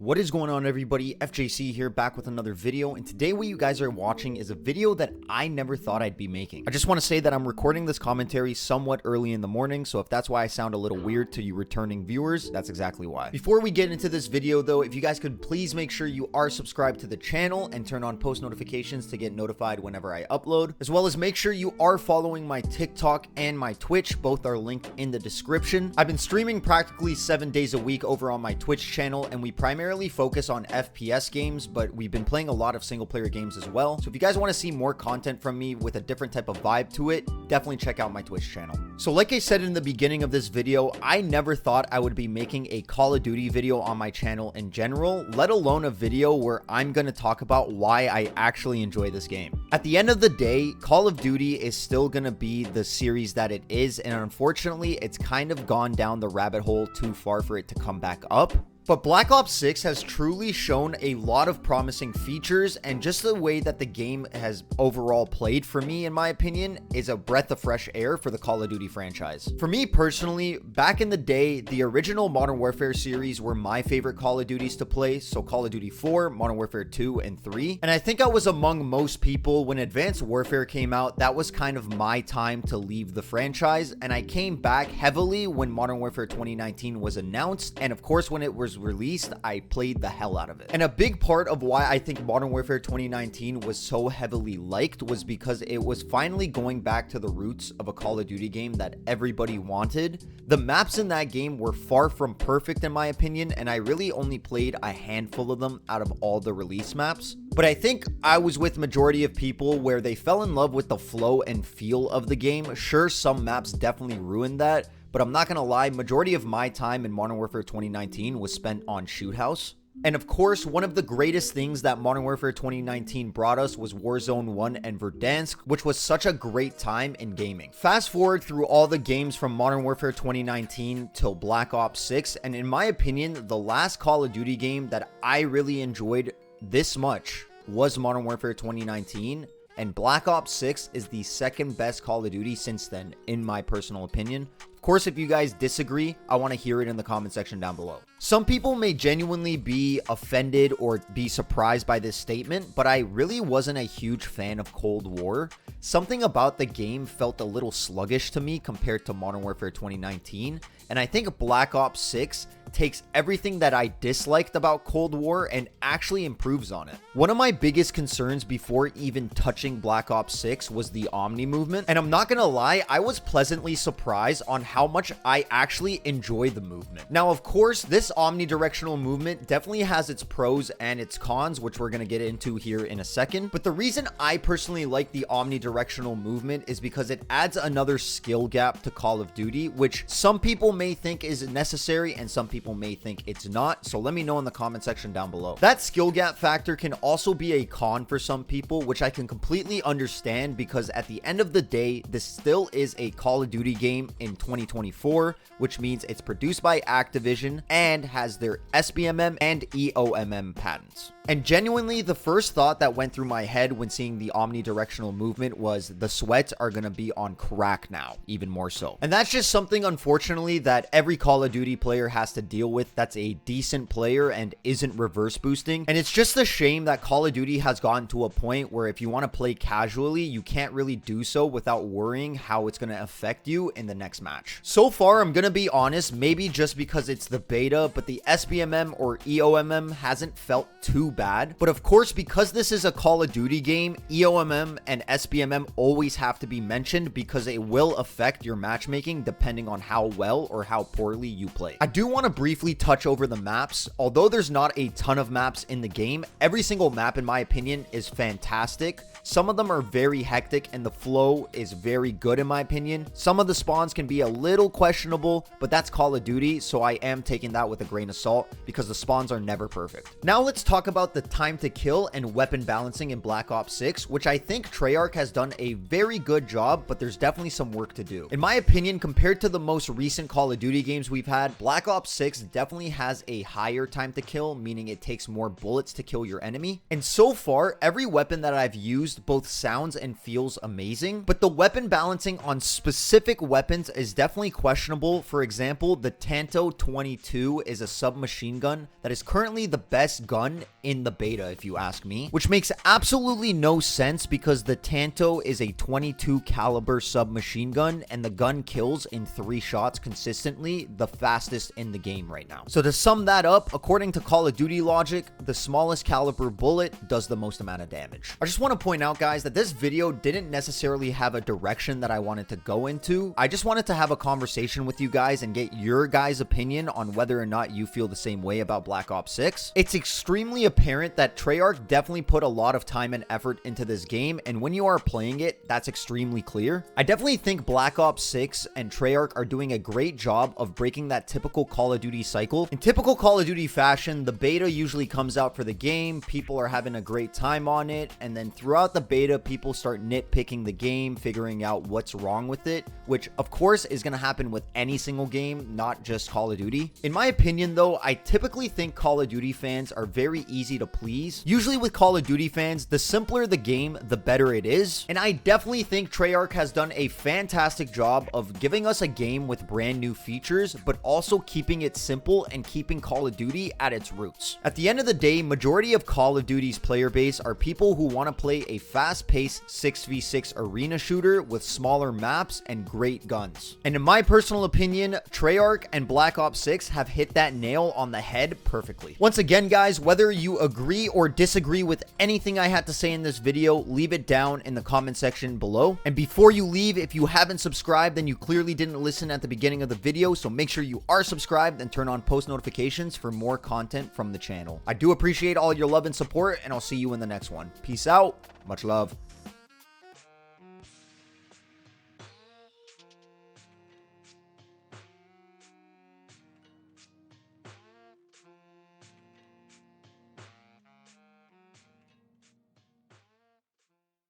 What is going on, everybody? FJC here, back with another video, and today what you guys are watching is a video that I never thought I'd be making. I just want to say that I'm recording this commentary somewhat early in the morning, so if that's why I sound a little weird to you returning viewers, that's exactly why. Before we get into this video though, if you guys could please make sure you are subscribed to the channel and turn on post notifications to get notified whenever I upload, as well as make sure you are following my TikTok and my Twitch. Both are linked in the description. I've been streaming practically 7 days a week over on my Twitch channel, and we primarily focus on FPS games, but we've been playing a lot of single player games as well. So if you guys want to see more content from me with a different type of vibe to it, definitely check out my Twitch channel. So like I said in the beginning of this video, I never thought I would be making a Call of Duty video on my channel in general, let alone a video where I'm going to talk about why I actually enjoy this game. At the end of the day, Call of Duty is still going to be the series that it is, and unfortunately, it's kind of gone down the rabbit hole too far for it to come back up. But Black Ops 6 has truly shown a lot of promising features, and just the way that the game has overall played, for me, in my opinion, is a breath of fresh air for the Call of Duty franchise. For me personally, back in the day, the original Modern Warfare series were my favorite Call of Duties to play, so Call of Duty 4, Modern Warfare 2, and 3. And I think I was among most people when Advanced Warfare came out. That was kind of my time to leave the franchise, and I came back heavily when Modern Warfare 2019 was announced, and of course when it was released, I played the hell out of it. And a big part of why I think Modern Warfare 2019 was so heavily liked was because it was finally going back to the roots of a Call of Duty game that everybody wanted. The maps in that game were far from perfect in my opinion, and I really only played a handful of them out of all the release maps. But I think I was with majority of people where they fell in love with the flow and feel of the game. Sure, some maps definitely ruined that, but I'm not gonna lie, majority of my time in Modern Warfare 2019 was spent on Shoot House. And of course, one of the greatest things that Modern Warfare 2019 brought us was Warzone 1 and Verdansk, which was such a great time in gaming. Fast forward through all the games from Modern Warfare 2019 till Black Ops 6, and in my opinion, the last Call of Duty game that I really enjoyed this much was Modern Warfare 2019. And Black Ops 6 is the second best Call of Duty since then, in my personal opinion. Of course, if you guys disagree, I want to hear it in the comment section down below. Some people may genuinely be offended or be surprised by this statement, but I really wasn't a huge fan of Cold War. Something about the game felt a little sluggish to me compared to Modern Warfare 2019, and I think Black Ops 6 takes everything that I disliked about Cold War and actually improves on it. One of my biggest concerns before even touching Black Ops 6 was the Omni Movement, and I'm not gonna lie, I was pleasantly surprised on how much I actually enjoy the movement. Now, of course, this omnidirectional movement definitely has its pros and its cons, which we're gonna get into here in a second, but the reason I personally like the omnidirectional movement is because it adds another skill gap to Call of Duty, which some people may think is necessary and some people may think it's not, so let me know in the comment section down below. That skill gap factor can also be a con for some people, which I can completely understand, because at the end of the day, this still is a Call of Duty game in 2024, which means it's produced by Activision and has their SBMM and EOMM patents. And genuinely, the first thought that went through my head when seeing the omnidirectional movement was the sweats are going to be on crack now, even more so. And that's just something, unfortunately, that every Call of Duty player has to deal with that's a decent player and isn't reverse boosting. And it's just a shame that Call of Duty has gotten to a point where if you want to play casually, you can't really do so without worrying how it's going to affect you in the next match. So far, I'm going to be honest, maybe just because it's the beta, but the SBMM or EOMM hasn't felt too bad. But of course, because this is a Call of Duty game, EOMM and SBMM always have to be mentioned because it will affect your matchmaking depending on how well or how poorly you play. I do want to briefly touch over the maps. Although there's not a ton of maps in the game, every single map in my opinion is fantastic. Some of them are very hectic and the flow is very good in my opinion. Some of the spawns can be a little questionable, but that's Call of Duty, so I am taking that with a grain of salt because the spawns are never perfect. Now let's talk about the time to kill and weapon balancing in Black Ops 6, which I think Treyarch has done a very good job, but there's definitely some work to do. In my opinion, compared to the most recent Call of Duty games we've had, Black Ops 6 6 definitely has a higher time to kill, meaning it takes more bullets to kill your enemy. And so far, every weapon that I've used both sounds and feels amazing, but the weapon balancing on specific weapons is definitely questionable. For example, the Tanto 22 is a submachine gun that is currently the best gun in the beta, if you ask me, which makes absolutely no sense because the Tanto is a 22 caliber submachine gun and the gun kills in 3 shots consistently, the fastest in the game right now. So to sum that up, according to Call of Duty logic, the smallest caliber bullet does the most amount of damage. I just want to point out, guys, that this video didn't necessarily have a direction that I wanted to go into. I just wanted to have a conversation with you guys and get your guys' opinion on whether or not you feel the same way about Black Ops 6. It's extremely apparent that Treyarch definitely put a lot of time and effort into this game, and when you are playing it, that's extremely clear. I definitely think Black Ops 6 and Treyarch are doing a great job of breaking that typical Call of Duty cycle. In typical Call of Duty fashion, the beta usually comes out for the game, people are having a great time on it, and then throughout the beta, people start nitpicking the game, figuring out what's wrong with it, which of course is going to happen with any single game, not just Call of Duty. In my opinion though, I typically think Call of Duty fans are very easy to please. Usually with Call of Duty fans, the simpler the game, the better it is. And I definitely think Treyarch has done a fantastic job of giving us a game with brand new features, but also keeping it simple and keeping Call of Duty at its roots. At the end of the day, majority of Call of Duty's player base are people who want to play a fast-paced 6v6 arena shooter with smaller maps and great guns. And in my personal opinion, Treyarch and Black Ops 6 have hit that nail on the head perfectly. Once again, guys, whether you agree or disagree with anything I had to say in this video, leave it down in the comment section below. And before you leave, if you haven't subscribed, then you clearly didn't listen at the beginning of the video, so make sure you are subscribed and turn on post notifications for more content from the channel. I do appreciate all your love and support, and I'll see you in the next one. Peace out. Much love.